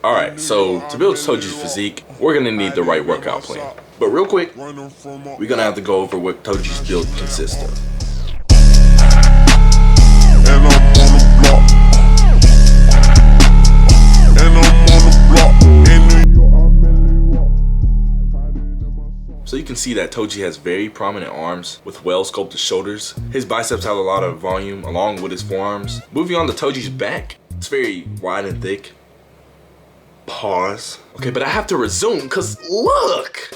Alright, so to build Toji's physique, we're gonna need the right workout plan. But real quick, we're gonna have to go over what Toji's build consists of. So you can see that Toji has very prominent arms with well sculpted shoulders. His biceps have a lot of volume along with his forearms. Moving on to Toji's back, it's very wide and thick. Pause. Okay, but I have to resume because look!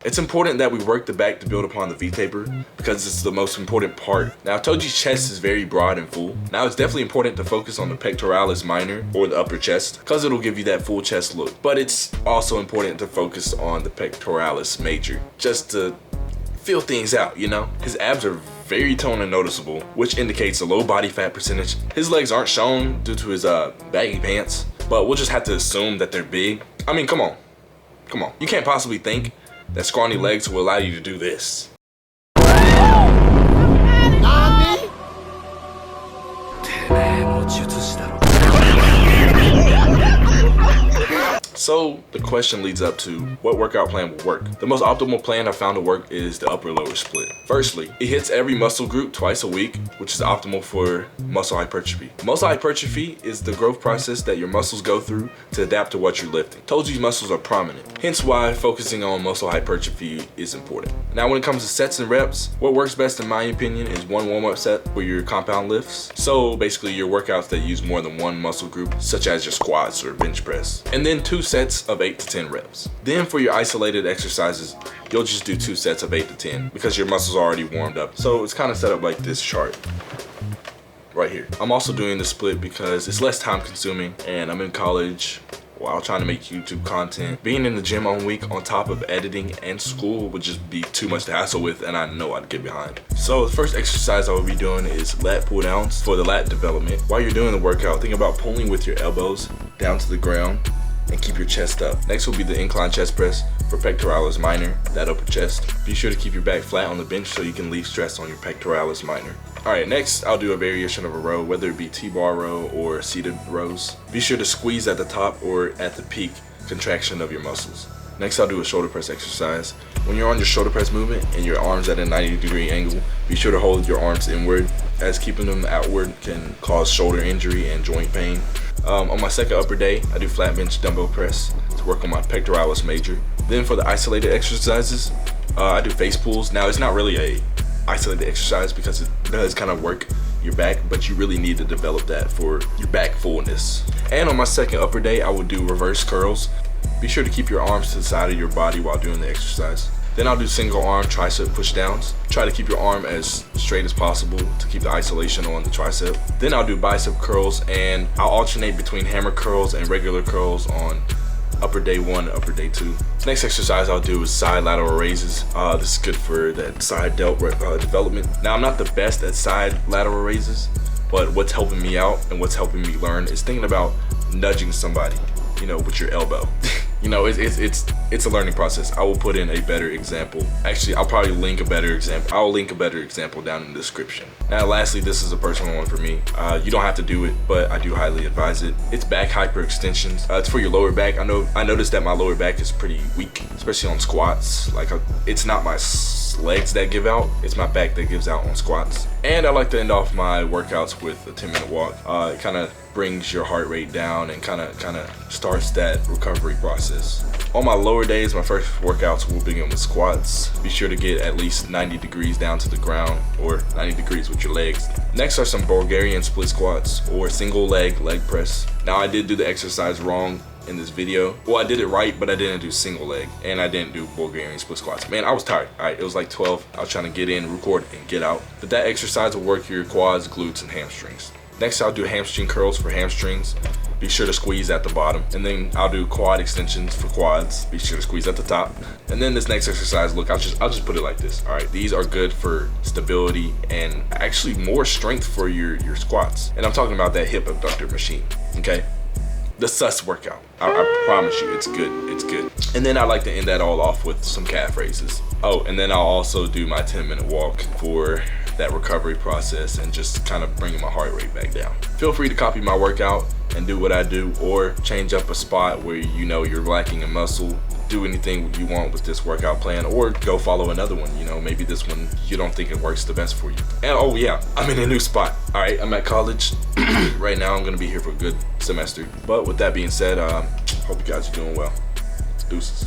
It's important that we work the back to build upon the V-taper because it's the most important part. Now Toji's chest is very broad and full. Now it's definitely important to focus on the pectoralis minor or the upper chest because it'll give you that full chest look. But it's also important to focus on the pectoralis major just to feel things out, you know? His abs are very toned and noticeable, which indicates a low body fat percentage. His legs aren't shown due to his baggy pants, but we'll just have to assume that they're big. I mean, come on. You can't possibly think that scrawny legs will allow you to do this. So the question leads up to what workout plan will work. The most optimal plan I found to work is the upper lower split. Firstly, it hits every muscle group twice a week, which is optimal for muscle hypertrophy. Muscle hypertrophy is the growth process that your muscles go through to adapt to what you're lifting. Toji's muscles are prominent, hence why focusing on muscle hypertrophy is important. Now when it comes to sets and reps, what works best in my opinion is one warm-up set for your compound lifts. So basically your workouts that use more than one muscle group, such as your squats or bench press. And then 2 sets of 8 to 10 reps. Then for your isolated exercises, you'll just do 2 sets of 8 to 10 because your muscles are already warmed up. So it's kind of set up like this chart right here. I'm also doing the split because it's less time consuming and I'm in college while trying to make YouTube content. Being in the gym all week on top of editing and school would just be too much to hassle with, and I know I'd get behind. So the first exercise I will be doing is lat pull downs for the lat development. While you're doing the workout, think about pulling with your elbows down to the ground and keep your chest up. Next will be the incline chest press for pectoralis minor, that upper chest. Be sure to keep your back flat on the bench so you can leave stress on your pectoralis minor. Alright, next I'll do a variation of a row, whether it be T-bar row or seated rows. Be sure to squeeze at the top or at the peak contraction of your muscles. Next I'll do a shoulder press exercise. When you're on your shoulder press movement and your arms at a 90-degree angle, be sure to hold your arms inward, as keeping them outward can cause shoulder injury and joint pain. On my second upper day, I do flat bench dumbbell press to work on my pectoralis major. Then for the isolated exercises, I do face pulls. Now it's not really a isolated exercise because it does kind of work your back, but you really need to develop that for your back fullness. And on my second upper day, I will do reverse curls. Be sure to keep your arms to the side of your body while doing the exercise. Then I'll do single arm tricep push downs. Try to keep your arm as straight as possible to keep the isolation on the tricep. Then I'll do bicep curls, and I'll alternate between hammer curls and regular curls on upper day 1 and upper day 2. Next exercise I'll do is side lateral raises. This is good for that side delt development. Now I'm not the best at side lateral raises, but what's helping me out and what's helping me learn is thinking about nudging somebody, you know, with your elbow. You know, it's a learning process. I will put in a better example. Actually, I'll probably link a better example. I'll link a better example down in the description. Now, lastly, this is a personal one for me. You don't have to do it, but I do highly advise it. It's back hyperextensions. It's for your lower back. I noticed that my lower back is pretty weak, especially on squats. Like, it's not my legs that give out, it's my back that gives out on squats. And I like to end off my workouts with a 10-minute walk. It kind of brings your heart rate down and kind of starts that recovery process. On my lower days, my first workouts will begin with squats. Be sure to get at least 90 degrees down to the ground, or 90 degrees with your legs. Next are some Bulgarian split squats or single leg press. Now I did do the exercise wrong in this video. Well, I did it right, but I didn't do single leg and I didn't do Bulgarian split squats. Man, I was tired. Alright, it was like 12. I was trying to get in, record, and get out. But that exercise will work your quads, glutes, and hamstrings. Next, I'll do hamstring curls for hamstrings. Be sure to squeeze at the bottom. And then I'll do quad extensions for quads. Be sure to squeeze at the top. And then this next exercise, look, I'll just put it like this. All right, these are good for stability and actually more strength for your squats. And I'm talking about that hip abductor machine, okay? The sus workout. I promise you, it's good, it's good. And then I like to end that all off with some calf raises. Oh, and then I'll also do my 10-minute walk for that recovery process and just kind of bringing my heart rate back down. Feel free to copy my workout and do what I do, or change up a spot where you know you're lacking in muscle. Do anything you want with this workout plan, or go follow another one. You know, maybe this one you don't think it works the best for you. And oh yeah, I'm in a new spot. All right, I'm at college right now. I'm gonna be here for a good semester. But with that being said, hope you guys are doing well. Deuces.